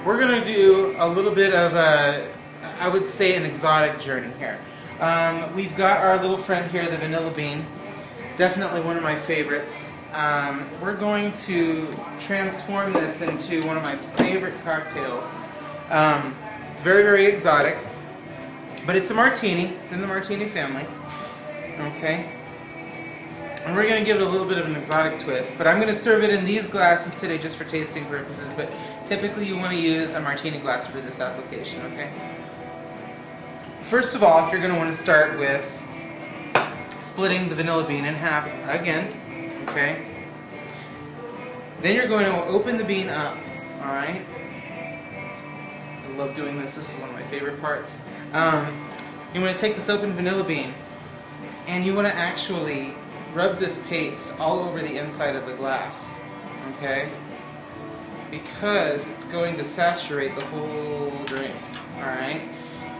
we're going to do a little bit of a, I would say, an exotic journey here. We've got our little friend here, the vanilla bean. Definitely one of my favorites. We're going to transform this into one of my favorite cocktails. It's very, very exotic, but it's a martini. It's in the martini family. Okay? And we're going to give it a little bit of an exotic twist, but I'm going to serve it in these glasses today just for tasting purposes, but typically you want to use a martini glass for this application, okay? First of all, you're going to want to start with splitting the vanilla bean in half again, okay? Then you're going to open the bean up, alright? I love doing this. This is one of my favorite parts. You want to take this open vanilla bean and you want to actually rub this paste all over the inside of the glass, okay? Because it's going to saturate the whole drink, alright?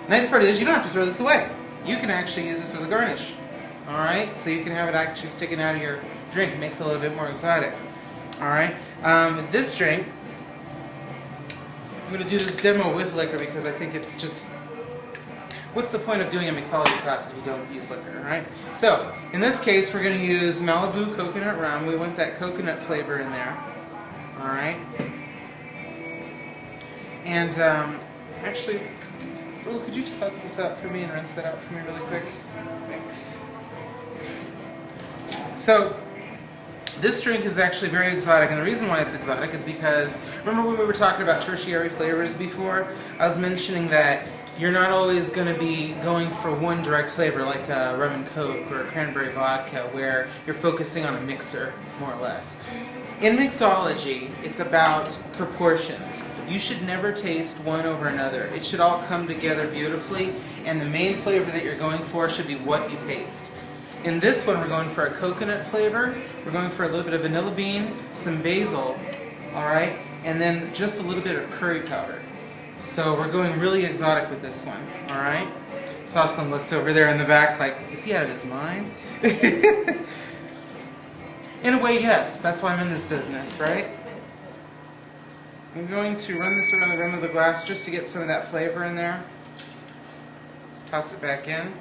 Nice part is you don't have to throw this away. You can actually use this as a garnish, alright? So you can have it actually sticking out of your drink. It makes it a little bit more exotic, alright? This drink, I'm going to do this demo with liquor because I think it's just... What's the point of doing a mixology class if you don't use liquor, right? So, in this case, we're going to use Malibu coconut rum. We want that coconut flavor in there. Alright? And, actually, Joel, could you toss this out for me and rinse that out for me really quick? Thanks. So, this drink is actually very exotic, and the reason why it's exotic is because, remember when we were talking about tertiary flavors before? I was mentioning that you're not always going to be going for one direct flavor like rum and coke or cranberry vodka where you're focusing on a mixer, more or less. In mixology, it's about proportions. You should never taste one over another. It should all come together beautifully, and the main flavor that you're going for should be what you taste. In this one, we're going for a coconut flavor, we're going for a little bit of vanilla bean, some basil, alright, and then just a little bit of curry powder. So we're going really exotic with this one, alright? Saw some looks over there in the back like, is he out of his mind? In a way, yes. That's why I'm in this business, right? I'm going to run this around the rim of the glass just to get some of that flavor in there. Toss it back in.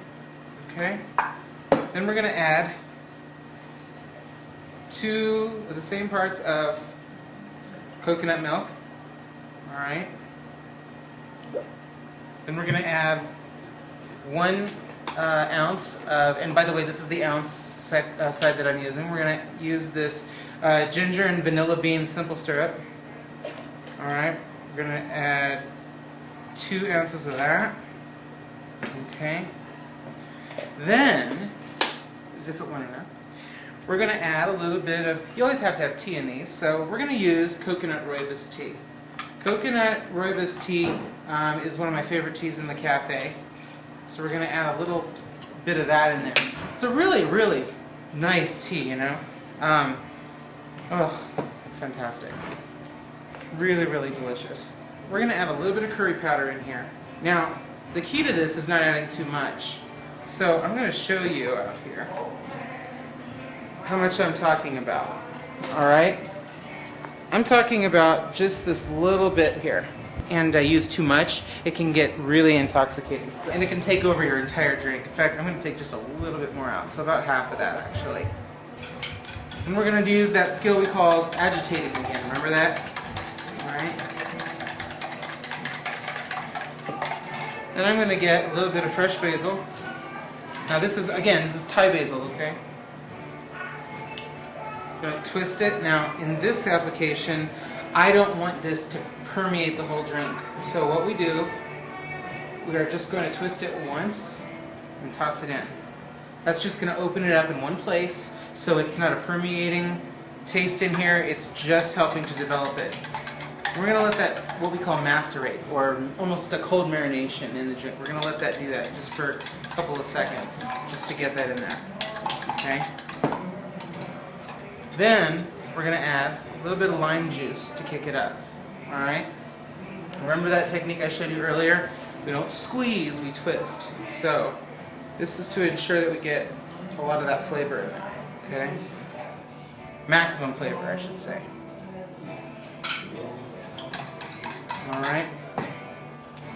Okay? Then we're going to add 2 of the same parts of coconut milk. Alright? Then we're going to add 1 ounce of, and by the way, this is the ounce side that I'm using. We're going to use this ginger and vanilla bean simple syrup. Alright, we're going to add 2 ounces of that. Okay. Then, as if it weren't enough, we're going to add a little bit of, you always have to have tea in these, so we're going to use coconut rooibos tea. Coconut rooibos tea is one of my favorite teas in the cafe, so we're going to add a little bit of that in there. It's a really, really nice tea, you know. Oh, it's fantastic. Really, really delicious. We're going to add a little bit of curry powder in here. Now, the key to this is not adding too much. So I'm going to show you out here how much I'm talking about. Alright? I'm talking about just this little bit here. And I use too much, it can get really intoxicating. And it can take over your entire drink. In fact, I'm going to take just a little bit more out. So about half of that, actually. And we're going to use that skill we call agitating again. Remember that? Alright. Then I'm going to get a little bit of fresh basil. Now this is, again, this is Thai basil, okay? I'm going to twist it. Now, in this application, I don't want this to permeate the whole drink. So what we do, we are just going to twist it once and toss it in. That's just going to open it up in one place, so it's not a permeating taste in here, it's just helping to develop it. We're going to let that, what we call macerate, or almost a cold marination in the drink. We're going to let that do that just for a couple of seconds, just to get that in there. Okay? Then, we're going to add a little bit of lime juice to kick it up. Alright? Remember that technique I showed you earlier? We don't squeeze, we twist. So, this is to ensure that we get a lot of that flavor in there. Okay? Maximum flavor, I should say. Alright.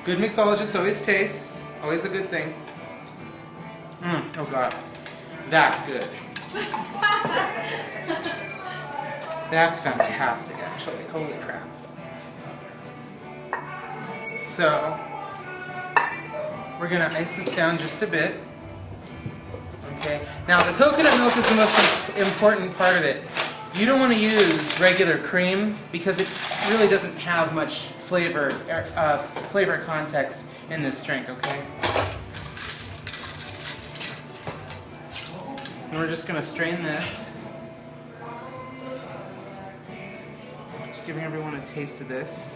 Good mixologist always tastes. Always a good thing. Oh god. That's good. That's fantastic, actually. Holy crap. So, we're going to ice this down just a bit. Okay. Now, the coconut milk is the most important part of it. You don't want to use regular cream because it really doesn't have much flavor context in this drink, okay? And we're just going to strain this. Just giving everyone a taste of this.